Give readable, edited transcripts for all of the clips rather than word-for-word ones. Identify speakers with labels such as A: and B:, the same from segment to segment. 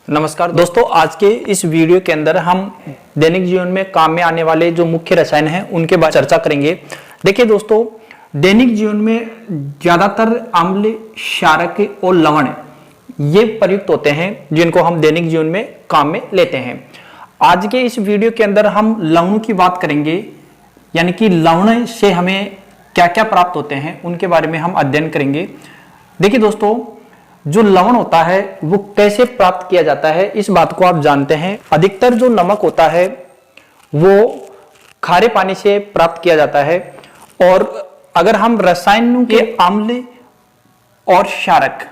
A: नमस्कार दोस्तों, आज के इस वीडियो के अंदर हम दैनिक जीवन में काम में आने वाले जो मुख्य रसायन हैं उनके बारे में चर्चा करेंगे। देखिए दोस्तों, दैनिक जीवन में ज्यादातर अम्ल, क्षारक और लवण ये प्रयुक्त होते हैं जिनको हम दैनिक जीवन में काम में लेते हैं। आज के इस वीडियो के अंदर हम लवणों की बात करेंगे, यानी कि लवण से हमें क्या क्या प्राप्त होते हैं उनके बारे में हम अध्ययन करेंगे। देखिए दोस्तों, जो लवण होता है वो कैसे प्राप्त किया जाता है इस बात को आप जानते हैं। अधिकतर जो नमक होता है वो खारे पानी से प्राप्त किया जाता है, और अगर हम रसायनों के अम्ल और क्षारक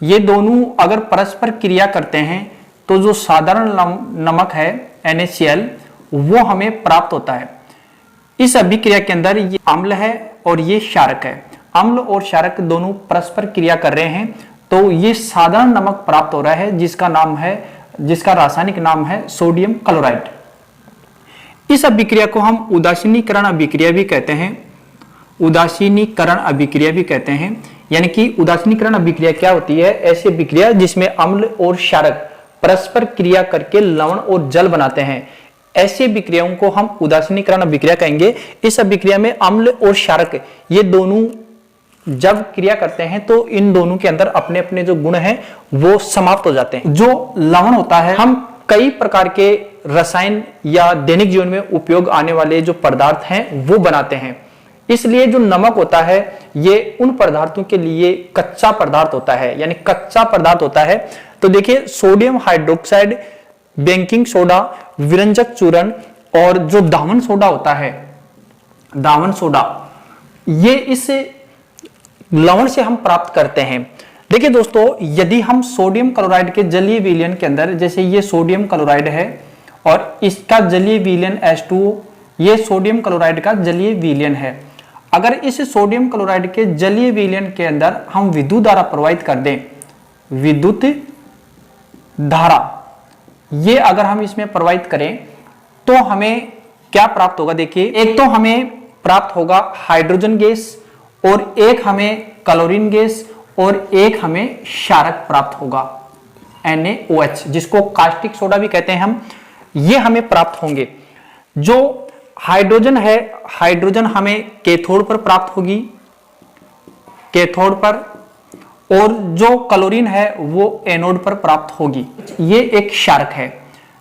A: ये दोनों अगर परस्पर क्रिया करते हैं तो जो साधारण नमक है NaCl वो हमें प्राप्त होता है। इस अभिक्रिया के अंदर ये अम्ल है और ये क्षारक है। अम्ल और क्षारक दोनों परस्पर क्रिया कर रहे हैं तो ये साधारण नमक प्राप्त हो रहा है जिसका रासायनिक नाम है सोडियम क्लोराइड। इस अभिक्रिया को हम उदासीनीकरण अभिक्रिया भी कहते हैं। उदासीनीकरण अभिक्रिया भी कहते हैं, यानी कि उदासीनीकरण अभिक्रिया क्या होती है? ऐसी अभिक्रिया जिसमें अम्ल और क्षारक परस्पर क्रिया करके लवण और जल बनाते हैं, ऐसी अभिक्रियाओं को हम उदासीनीकरण अभिक्रिया कहेंगे। इस अभिक्रिया में अम्ल और क्षारक ये दोनों जब क्रिया करते हैं तो इन दोनों के अंदर अपने अपने जो गुण हैं वो समाप्त हो जाते हैं। जो लवण होता है, हम कई प्रकार के रसायन या दैनिक जीवन में उपयोग आने वाले जो पदार्थ हैं वो बनाते हैं। इसलिए जो नमक होता है ये उन पदार्थों के लिए कच्चा पदार्थ होता है, यानी कच्चा पदार्थ होता है। तो देखिए, सोडियम हाइड्रोक्साइड, बेकिंग सोडा, विरंजक चूर्ण और जो दावन सोडा होता है, दावन सोडा, ये इस लवण से हम प्राप्त करते हैं। देखिए दोस्तों, यदि हम सोडियम क्लोराइड के जलीय विलयन के अंदर, जैसे ये सोडियम क्लोराइड है और इसका जलीय विलयन H2O, ये सोडियम क्लोराइड का जलीय विलयन है। अगर इस सोडियम क्लोराइड के जलीय विलयन के अंदर हम विद्युत धारा प्रवाहित कर दें, विद्युत धारा ये अगर हम इसमें प्रवाहित करें तो हमें क्या प्राप्त होगा? देखिए, एक तो हमें प्राप्त होगा हाइड्रोजन गैस, और एक हमें क्लोरीन गैस, और एक हमें क्षारक प्राप्त होगा NaOH, जिसको कास्टिक सोडा भी कहते हैं हम। ये हमें प्राप्त होंगे। जो हाइड्रोजन है, हाइड्रोजन हमें कैथोड पर प्राप्त होगी, कैथोड पर, और जो क्लोरीन है वो एनोड पर प्राप्त होगी। ये एक क्षारक है।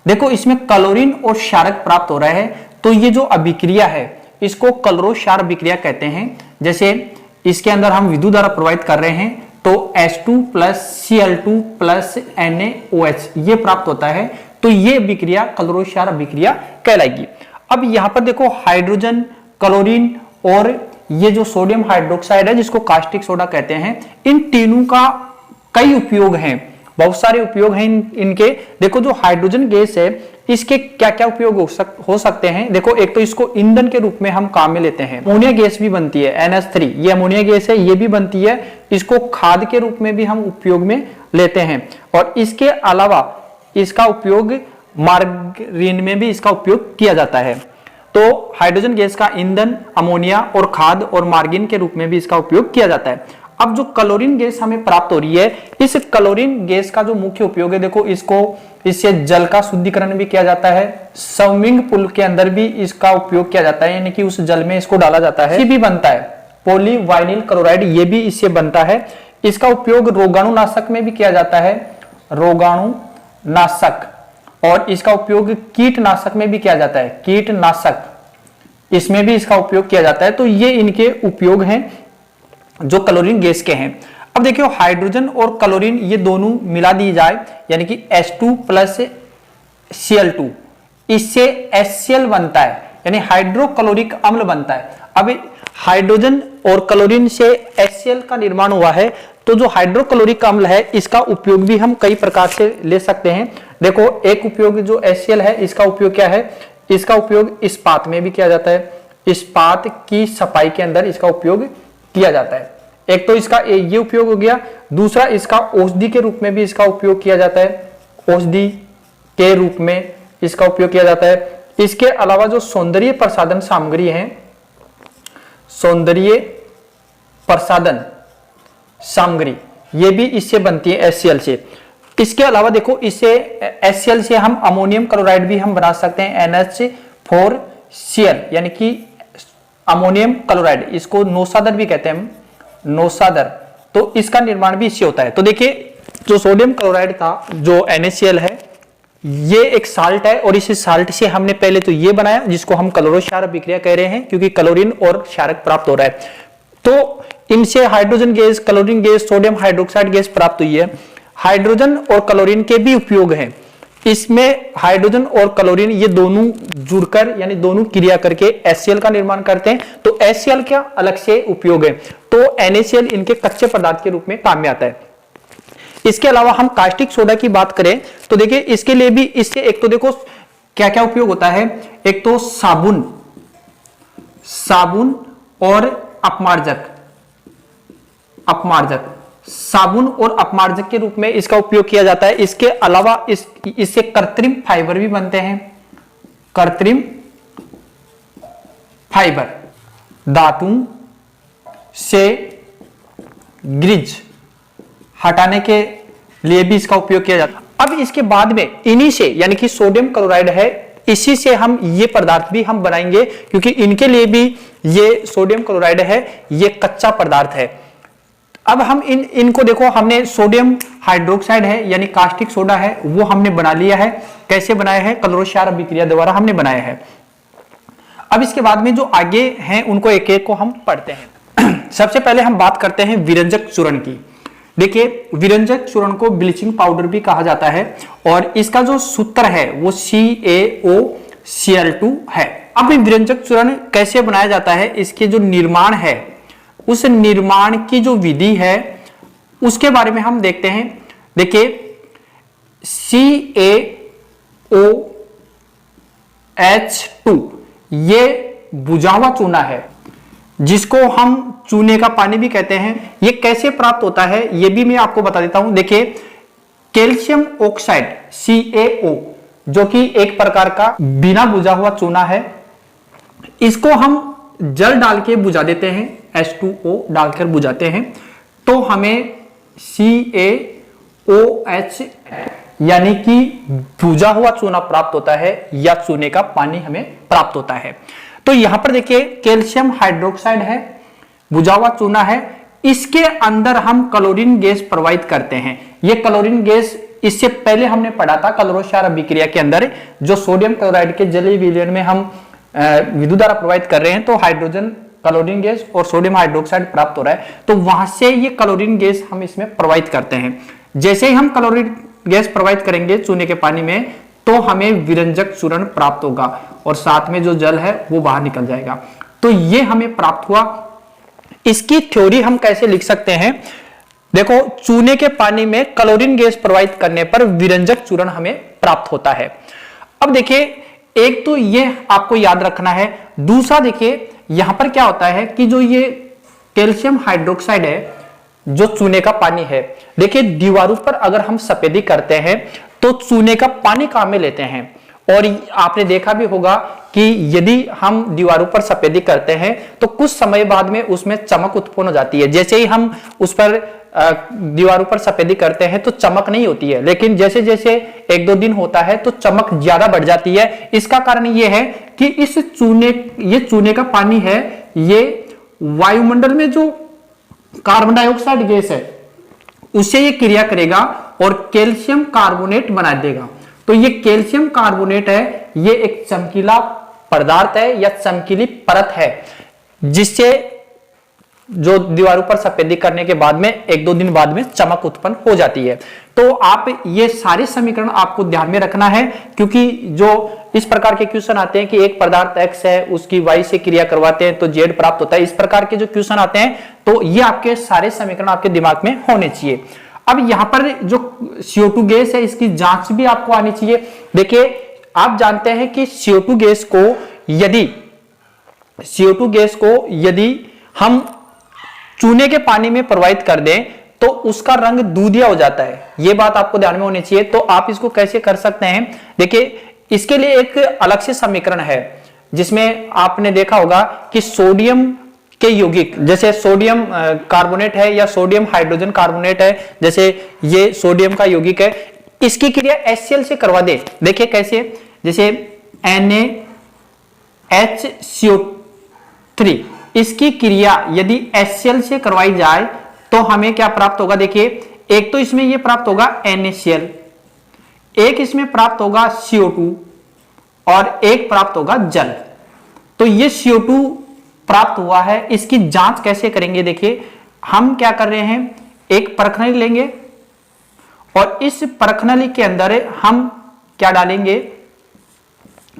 A: देखो, इसमें क्लोरीन और क्षारक प्राप्त हो रहा है, तो ये जो अभिक्रिया है इसको क्लोरो क्षार अभिक्रिया कहते हैं। जैसे इसके अंदर हम विद्युत धारा प्रवाहित कर रहे हैं तो H2 plus Cl2 plus NaOH ये प्राप्त होता है, तो ये अभिक्रिया क्लोरो क्षार अभिक्रिया कहलाएगी। अब यहां पर देखो, हाइड्रोजन, क्लोरीन और ये जो सोडियम हाइड्रोक्साइड है जिसको कास्टिक सोडा कहते हैं, इन तीनों का कई उपयोग हैं, बहुत सारे उपयोग हैं इनके। देखो, जो हाइड्रोजन गैस है इसके क्या क्या उपयोग हो सकते हैं? देखो, एक तो इसको ईंधन के रूप में हम काम में लेते हैं। अमोनिया गैस भी बनती है, NH3, ये अमोनिया गैस है, ये भी बनती है। इसको खाद के रूप में भी हम उपयोग में लेते हैं, और इसके अलावा इसका उपयोग मार्गारीन में भी इसका उपयोग किया जाता है। तो हाइड्रोजन गैस का ईंधन, अमोनिया और खाद और मार्गारीन के रूप में भी इसका उपयोग किया जाता है। अब जो क्लोरीन गैस हमें प्राप्त हो रही है, इस क्लोरीन गैस का जो मुख्य उपयोग है, देखो, इससे जल का शुद्धिकरण भी किया जाता है। स्विमिंग पूल के अंदर भी इसका उपयोग किया जाता है, यानी कि उस जल में इसको डाला जाता है। ये भी बनता है पॉलीवाइनिल क्लोराइड, ये भी इससे बनता है। इसका उपयोग रोगाणुनाशक में भी किया जाता है, रोगाणुनाशक, और इसका उपयोग कीटनाशक में भी किया जाता है, कीटनाशक, इसमें भी इसका उपयोग किया जाता है। तो ये इनके उपयोग हैं जो क्लोरीन गैस के हैं। अब देखियो, हाइड्रोजन और क्लोरीन ये दोनों मिला दी जाए, यानी कि H2 प्लस Cl2, इससे HCl बनता है, यानी हाइड्रोक्लोरिक अम्ल बनता है। अब हाइड्रोजन और क्लोरीन से HCl का निर्माण हुआ है, तो जो हाइड्रोक्लोरिक अम्ल है इसका उपयोग भी हम कई प्रकार से ले सकते हैं। देखो, एक उपयोग जो HCl है इसका उपयोग क्या है? इसका उपयोग इस्पात में भी किया जाता है, इस्पात की सफाई के अंदर इसका उपयोग किया जाता है। एक तो इसका ये उपयोग हो गया, दूसरा इसका औषधि के रूप में भी इसका उपयोग किया जाता है, औषधि के रूप में इसका उपयोग किया जाता है। इसके अलावा जो सौंदर्य प्रसाधन सामग्री है, सौंदर्य प्रसाधन सामग्री, ये भी इससे बनती है HCl से। इसके अलावा देखो इससे HCl से हम अमोनियम क्लोराइड भी हम बना सकते हैं, NH4Cl, यानी कि अमोनियम क्लोराइड, इसको नौसादर भी कहते हैं हम, नौसादर। तो इसका निर्माण भी इससे होता है। तो देखिए जो सोडियम क्लोराइड था, जो NaCl है, ये एक साल्ट है और इस साल्ट से हमने पहले तो ये बनाया जिसको हम क्लोरो-क्षारक अभिक्रिया कह रहे हैं, क्योंकि क्लोरीन और क्षारक प्राप्त हो रहा है। तो इनसे hydrogen gas, chlorine gas, sodium hydroxide gas प्राप्त हुई है। हाइड्रोजन और क्लोरीन के भी उपयोग हैं। इसमें हाइड्रोजन और क्लोरीन ये दोनों जुड़कर यानी दोनों क्रिया करके HCl का निर्माण करते हैं। तो HCl का अलग से उपयोग है। तो NaCl इनके कच्चे पदार्थ के रूप में काम में आता है। इसके अलावा हम कास्टिक सोडा की बात करें तो देखिए इसके लिए भी, इससे एक तो देखो क्या क्या उपयोग होता है। एक तो साबुन और अपमार्जक, साबुन और अपमार्जक के रूप में इसका उपयोग किया जाता है। इसके अलावा इससे कृत्रिम फाइबर भी बनते हैं। कृत्रिम फाइबर, धातु से ग्रिज हटाने के लिए भी इसका उपयोग किया जाता है। अब इसके बाद में इन्हीं से, यानी कि सोडियम क्लोराइड है, इसी से हम ये पदार्थ भी हम बनाएंगे, क्योंकि इनके लिए भी ये सोडियम क्लोराइड है, ये कच्चा पदार्थ है। अब हम इनको देखो, हमने सोडियम हाइड्रोक्साइड है यानी कास्टिक सोडा है, वो हमने बना लिया है। कैसे बनाया है? क्लोरो-क्षारक अभिक्रिया द्वारा हमने बनाया है। अब इसके बाद में जो आगे हैं उनको एक एक को हम पढ़ते हैं। सबसे पहले हम बात करते हैं विरंजक चूर्ण की। देखिए विरंजक चूर्ण को ब्लीचिंग पाउडर भी कहा जाता है और इसका जो सूत्र है वो CaOCl2 है। अब विरंजक चूर्ण कैसे बनाया जाता है, इसके जो निर्माण है, उस निर्माण की जो विधि है उसके बारे में हम देखते हैं। देखिए CaOH2 ये बुझा हुआ चूना है, जिसको हम चूने का पानी भी कहते हैं। ये कैसे प्राप्त होता है ये भी मैं आपको बता देता हूं। देखिए कैल्शियम ऑक्साइड CaO, जो कि एक प्रकार का बिना बुझा हुआ चूना है, इसको हम जल डाल के बुझा देते हैं, H2O डालकर बुझाते हैं, तो हमें CaOH यानी कि बुझा हुआ चूना प्राप्त होता है या चूने का पानी हमें प्राप्त होता है। तो यहां पर देखिए कैल्शियम हाइड्रोक्साइड है, बुझा हुआ चूना है, इसके अंदर हम क्लोरीन गैस प्रवाहित करते हैं। ये क्लोरीन गैस इससे पहले हमने पढ़ा था क्लोरो-क्षारक अभिक्रिया के अंदर, जो सोडियम क्लोराइड के जलीय विलयन में हम विद्युत धारा प्रवाहित कर रहे हैं, तो हाइड्रोजन क्लोरीन गैस और सोडियम हाइड्रोक्साइड प्राप्त हो रहा है, तो वहां से ये क्लोरीन गैस हम इसमें प्रवाहित करते हैं। जैसे ही हम क्लोरीन गैस प्रवाहित करेंगे चूने के पानी में, तो हमें विरंजक चूर्ण प्राप्त होगा और साथ में जो जल है वो बाहर निकल जाएगा। तो ये हमें प्राप्त हुआ। इसकी थ्योरी हम कैसे लिख सकते हैं? देखो चूने के पानी में क्लोरीन गैस प्रवाहित करने पर विरंजक चूर्ण हमें प्राप्त होता है। अब देखिए एक तो ये आपको याद रखना है, दूसरा देखिए यहां पर क्या होता है कि जो ये कैल्शियम हाइड्रोक्साइड है, जो चूने का पानी है, देखिए दीवारों पर अगर हम सफेदी करते हैं तो चूने का पानी काम में लेते हैं। और आपने देखा भी होगा कि यदि हम दीवारों पर सफेदी करते हैं तो कुछ समय बाद में उसमें चमक उत्पन्न हो जाती है। जैसे ही हम उस पर दीवारों पर सफेदी करते हैं तो चमक नहीं होती है, लेकिन जैसे जैसे एक दो दिन होता है तो चमक ज्यादा बढ़ जाती है। इसका कारण यह है कि ये चूने का पानी है, ये वायुमंडल में जो कार्बन डाइऑक्साइड गैस है उससे ये क्रिया करेगा और कैल्शियम कार्बोनेट बना देगा। तो ये कैल्शियम कार्बोनेट है, ये एक चमकीला पदार्थ है या चमकीली परत है, जिससे जो दीवारों पर सफेदी करने के बाद में एक दो दिन बाद में चमक उत्पन्न हो जाती है। तो आप ये सारे समीकरण आपको ध्यान में रखना है, क्योंकि जो इस प्रकार के क्वेश्चन आते हैं कि एक पदार्थ X है उसकी Y से क्रिया करवाते हैं तो Z प्राप्त होता है, इस प्रकार के जो क्वेश्चन आते हैं तो ये आपके सारे समीकरण आपके दिमाग में होने चाहिए। अब यहां पर जो CO2 गैस है इसकी जांच भी आपको आनी चाहिए। देखिए आप जानते हैं कि CO2 गैस को यदि हम चूने के पानी में प्रवाहित कर दें तो उसका रंग दूधिया हो जाता है, यह बात आपको ध्यान में होनी चाहिए। तो आप इसको कैसे कर सकते हैं? देखिए इसके लिए एक अलग से समीकरण है, जिसमें आपने देखा होगा कि सोडियम के यौगिक, जैसे सोडियम कार्बोनेट है या सोडियम हाइड्रोजन कार्बोनेट है, जैसे ये सोडियम का यौगिक है, इसकी क्रिया HCl से करवा दे। देखिए कैसे, जैसे NaHCO3, इसकी क्रिया यदि HCl से करवाई जाए तो हमें क्या प्राप्त होगा। देखिए एक तो इसमें ये प्राप्त होगा NaCl, एक इसमें प्राप्त होगा CO2 और एक प्राप्त होगा जल। तो ये CO2 प्राप्त हुआ है, इसकी जांच कैसे करेंगे। देखिए हम क्या कर रहे हैं, एक परखनली लेंगे और इस परखनली के अंदर हम क्या डालेंगे।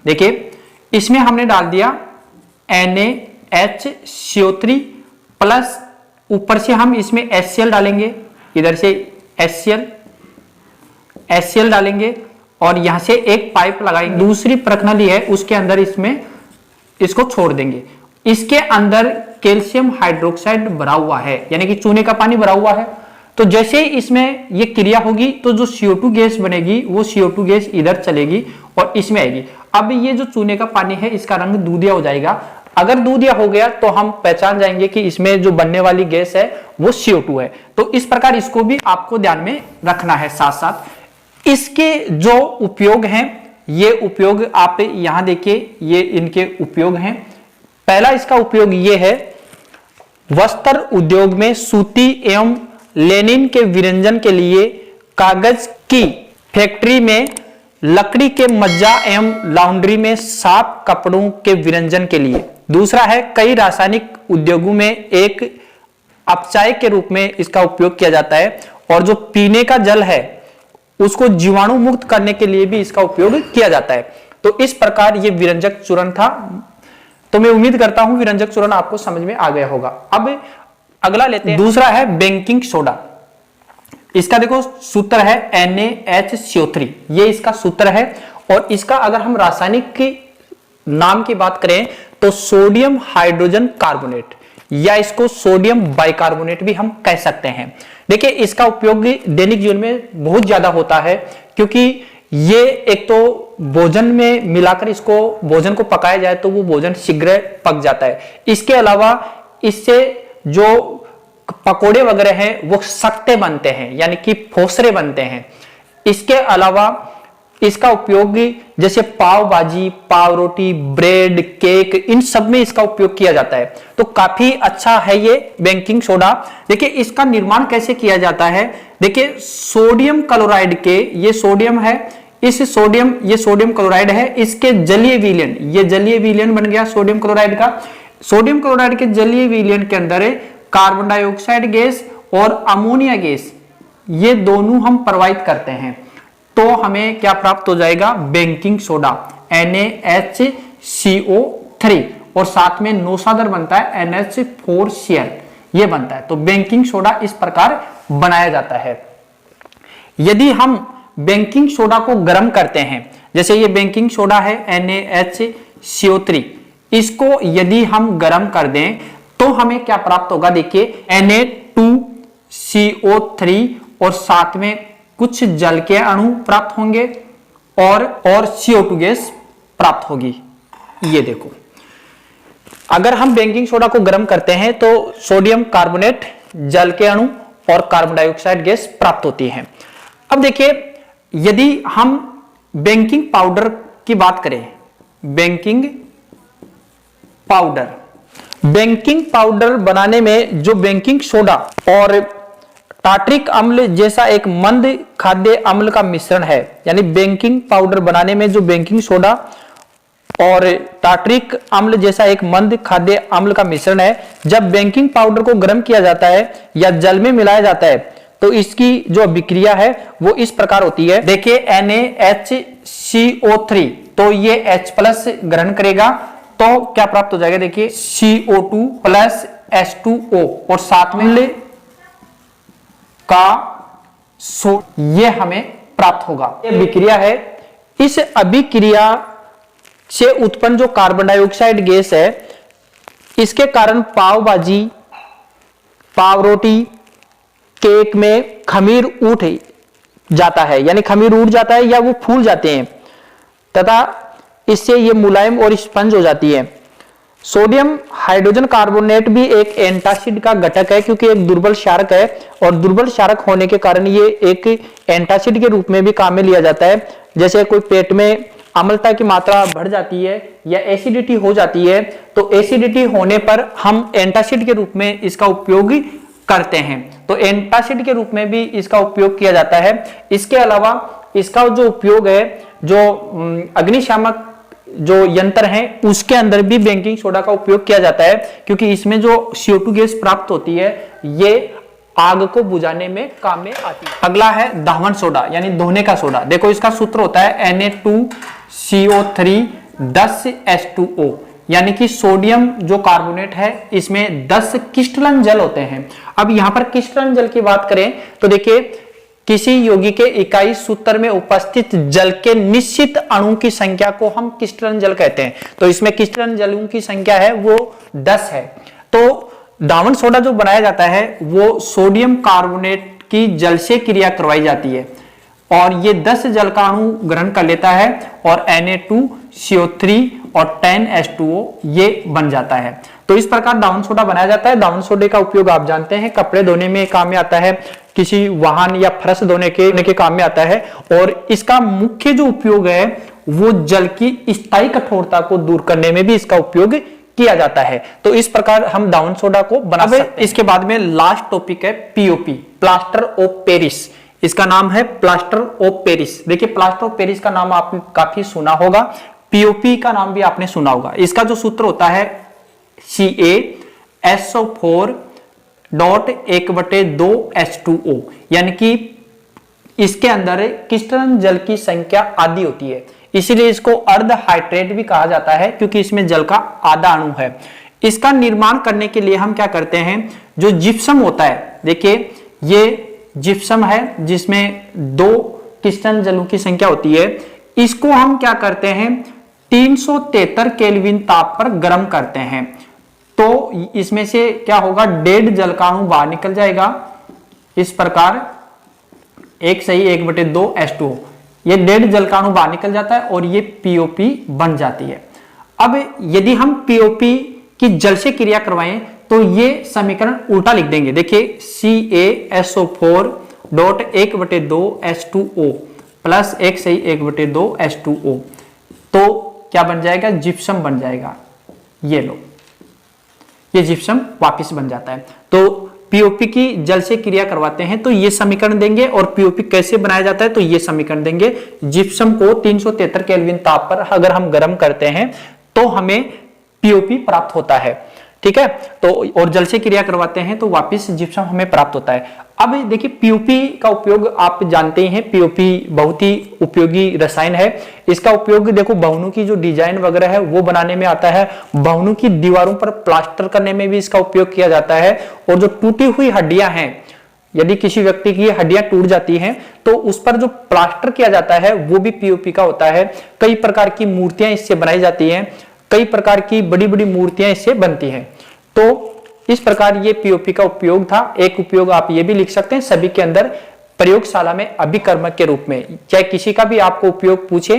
A: देखिए इसमें हमने डाल दिया NaHCO3 प्लस ऊपर से हम इसमें HCl डालेंगे, इधर से HCl डालेंगे और यहां से एक पाइप लगाएंगे, दूसरी प्रणाली है उसके अंदर इसमें इसको छोड़ देंगे। इसके अंदर कैल्शियम हाइड्रोक्साइड भरा हुआ है, यानी कि चूने का पानी भरा हुआ है। तो जैसे ही इसमें ये क्रिया होगी तो जो CO2 गैस बनेगी वो CO2 गैस इधर चलेगी और इसमें आएगी। अब ये जो चूने का पानी है इसका रंग दूधिया हो जाएगा। अगर दूधिया हो गया तो हम पहचान जाएंगे कि इसमें जो बनने वाली गैस है वो CO2 है। तो इस प्रकार इसको भी आपको ध्यान में रखना है। साथ साथ इसके जो उपयोग हैं, ये उपयोग आप यहां देखिए, ये इनके उपयोग हैं। पहला इसका उपयोग ये है, वस्त्र उद्योग में सूती एवं लेनिन के विरंजन के लिए, कागज की फैक्ट्री में लकड़ी के मज्जा एवं लॉन्ड्री में साफ कपड़ों के विरंजन के लिए। दूसरा है, कई रासायनिक उद्योगों में एक अपचायक के रूप में इसका उपयोग किया जाता है और जो पीने का जल है उसको जीवाणु मुक्त करने के लिए भी इसका उपयोग किया जाता है। तो इस प्रकार ये विरंजक चूर्ण था। तो मैं उम्मीद करता हूं विरंजक चूर्ण आपको समझ में आ गया होगा। अब अगला लेते हैं, दूसरा है बेकिंग सोडा। इसका देखो सूत्र है NaHCO3, ये इसका सूत्र है। और इसका अगर हम रासायनिक की नाम की बात करें तो सोडियम हाइड्रोजन कार्बोनेट या इसको सोडियम बाइकार्बोनेट भी हम कह सकते हैं। देखिए इसका उपयोग दैनिक जीवन में बहुत ज्यादा होता है, क्योंकि ये एक तो भोजन में मिलाकर इसको भोजन को पकाया जाए तो वो भोजन शीघ्र पक जाता है। इसके अलावा इससे जो पकोड़े वगैरह हैं वो सख्ते बनते हैं, यानी कि फोसरे बनते हैं। इसके अलावा इसका उपयोग जैसे पाव भाजी, पाव रोटी, ब्रेड, केक, इन सब में इसका उपयोग किया जाता है। तो काफी अच्छा है ये बेकिंग सोडा। देखिए इसका निर्माण कैसे किया जाता है। देखिए सोडियम क्लोराइड के, ये सोडियम है, इस सोडियम, ये सोडियम क्लोराइड है, इसके जलीय विलयन, ये जलीय विलयन बन गया सोडियम क्लोराइड का। सोडियम क्लोराइड के जलीय विलयन के अंदर कार्बन डाइऑक्साइड गैस और अमोनिया गैस, ये दोनों हम प्रवाहित करते हैं तो हमें क्या प्राप्त हो जाएगा, बेकिंग सोडा NaHCO3 और साथ में नौसादर बनता है NH4Cl, ये बनता है। तो बेकिंग सोडा इस प्रकार बनाया जाता है। यदि हम बेकिंग सोडा को गर्म करते हैं, जैसे ये बेकिंग सोडा है NaHCO3, इसको यदि हम गर्म कर दें तो हमें क्या प्राप्त होगा। देखिए Na2CO3 और साथ में कुछ जल के अणु प्राप्त होंगे और CO2 गैस प्राप्त होगी। ये देखो, अगर हम बेकिंग सोडा को गर्म करते हैं तो सोडियम कार्बोनेट, जल के अणु और कार्बन डाइऑक्साइड गैस प्राप्त होती है। अब देखिए यदि हम बेकिंग पाउडर की बात करें, बेकिंग पाउडर बनाने में जो बेकिंग सोडा और टार्ट्रिक अम्ल जैसा एक मंद खाद्य अम्ल का मिश्रण है, यानी बेकिंग पाउडर बनाने में जो बेकिंग सोडा और टार्ट्रिक अम्ल जैसा एक मंद खाद्य अम्ल का मिश्रण है, जब बेकिंग पाउडर को गर्म किया जाता है या जल में मिलाया जाता है तो इसकी जो अभिक्रिया है वो इस प्रकार होती है। देखिए NaHCO3, तो ये H+ ग्रहण करेगा तो क्या प्राप्त हो जाएगा। देखिए CO2 + H2O और साथ में का ये हमें प्राप्त होगा। ये अभिक्रिया है। इस अभिक्रिया से उत्पन्न जो कार्बन डाइऑक्साइड गैस है, इसके कारण पाव भाजी, पाव रोटी, केक में खमीर उठ जाता है, यानी खमीर उठ जाता है या वो फूल जाते हैं तथा इससे ये मुलायम और स्पंज हो जाती है। सोडियम हाइड्रोजन कार्बोनेट भी एक एंटासिड का घटक है, क्योंकि एक दुर्बल क्षारक है और दुर्बल क्षारक होने के कारण ये एक एंटासिड के रूप में भी काम में लिया जाता है। जैसे कोई पेट में अम्लता की मात्रा बढ़ जाती है या एसिडिटी हो जाती है, तो एसिडिटी होने पर हम एंटासिड के रूप में इसका उपयोग करते हैं, तो एंटासिड के रूप में भी इसका उपयोग किया जाता है। इसके अलावा इसका जो उपयोग है, जो अग्निशामक जो यंत्र है उसके अंदर भी बेकिंग सोडा का उपयोग किया जाता है, क्योंकि इसमें जो CO2 गैस प्राप्त होती है ये आग को बुझाने में काम में आती है। अगला है दहन सोडा यानी धोने का सोडा। देखो इसका सूत्र होता है Na2CO3 10H2O, यानी कि सोडियम जो कार्बोनेट है इसमें 10 क्रिस्टलन जल होते हैं। अब यहां पर क्रिस्टलन जल की बात करें तो देखिए किसी यौगिक के इकाई सूत्र में उपस्थित जल के निश्चित अणु की संख्या को हम क्रिस्टलन जल कहते हैं। तो इसमें क्रिस्टलन जलों की संख्या है वो 10 है। तो दावन सोडा जो बनाया जाता है वो सोडियम कार्बोनेट की जल से क्रिया करवाई जाती है और ये 10 जल का अणु ग्रहण कर लेता है और Na2CO3 और 10H2O ये बन जाता है। तो इस प्रकार दावन सोडा बनाया जाता है। दावन सोडे का उपयोग आप जानते हैं कपड़े धोने में काम में आता है, किसी वाहन या फर्श धोने के काम में आता है और इसका मुख्य जो उपयोग है वो जल की स्थायी कठोरता को दूर करने में भी इसका उपयोग किया जाता है। तो इस प्रकार हम दावन सोडा को बना सकते हैं। इसके बाद में लास्ट टॉपिक है POP, प्लास्टर ऑफ पेरिस। इसका नाम है प्लास्टर ऑफ पेरिस। देखिए प्लास्टर ऑफ पेरिस का नाम आपने काफी सुना होगा, POP का नाम भी आपने सुना होगा। इसका जो सूत्र होता है CaSO4.1/2H2O, यानी कि इसके अंदर क्रिस्टलन जल की संख्या आधी होती है, इसीलिए इसको अर्ध हाइड्रेट भी कहा जाता है क्योंकि इसमें जल का आधा अणु है। इसका निर्माण करने के लिए हम क्या करते हैं, जो जिप्सम होता है, देखिए ये जिप्सम है जिसमें 2 क्रिस्टलन जलों की संख्या होती है, इसको हम क्या करते हैं 373 केल्विन ताप पर गर्म करते हैं। तो इसमें से क्या होगा, डेढ़ जल का अणु बाहर निकल जाएगा। इस प्रकार 1/2H2O, ये डेढ़ जल का अणु बाहर निकल जाता है और ये POP बन जाती है। अब यदि हम POP की जल से क्रिया करवाएं तो ये समीकरण उल्टा लिख देंगे। देखिए CaSO4.1/2H2O प्लस 1/2H2O, तो क्या बन जाएगा, जिप्सम बन जाएगा। ये लो, ये जिप्सम वापिस बन जाता है। तो POP की जल से क्रिया करवाते हैं तो ये समीकरण देंगे और POP कैसे बनाया जाता है तो ये समीकरण देंगे। जिप्सम को 373 केल्विन ताप पर अगर हम गर्म करते हैं तो हमें POP प्राप्त होता है, ठीक है। तो और जल से क्रिया करवाते हैं तो वापिस जिप्सम हमें प्राप्त होता है। अब देखिए POP का उपयोग आप जानते हैं, POP बहुत ही उपयोगी रसायन है। इसका उपयोग देखो भवनों की जो डिजाइन वगैरह है वो बनाने में आता है, भवनों की दीवारों पर प्लास्टर करने में भी इसका उपयोग किया जाता है। और जो टूटी हुई हड्डियां हैं, यदि किसी व्यक्ति की हड्डियां टूट जाती हैं तो उस पर जो प्लास्टर किया जाता है वो भी POP का होता है। कई प्रकार की मूर्तियां इससे बनाई जाती हैं, कई प्रकार की बड़ी बड़ी मूर्तियां इससे बनती हैं। तो इस प्रकार ये POP का उपयोग था। एक उपयोग आप ये भी लिख सकते हैं सभी के अंदर प्रयोगशाला में अभिकर्मक के रूप में, चाहे किसी का भी आपको उपयोग पूछे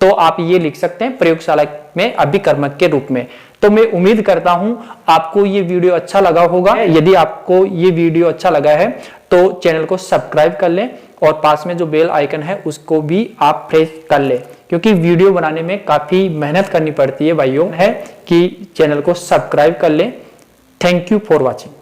A: तो आप ये लिख सकते हैं प्रयोगशाला में अभिकर्मक के रूप में। तो मैं उम्मीद करता हूं आपको ये वीडियो अच्छा लगा होगा। यदि आपको ये वीडियो अच्छा लगा है तो चैनल को सब्सक्राइब कर लें और पास में जो बेल आइकन है उसको भी आप प्रेस कर लें, क्योंकि वीडियो बनाने में काफी मेहनत करनी पड़ती है भाइयों, है कि चैनल को सब्सक्राइब कर लें। Thank you for watching.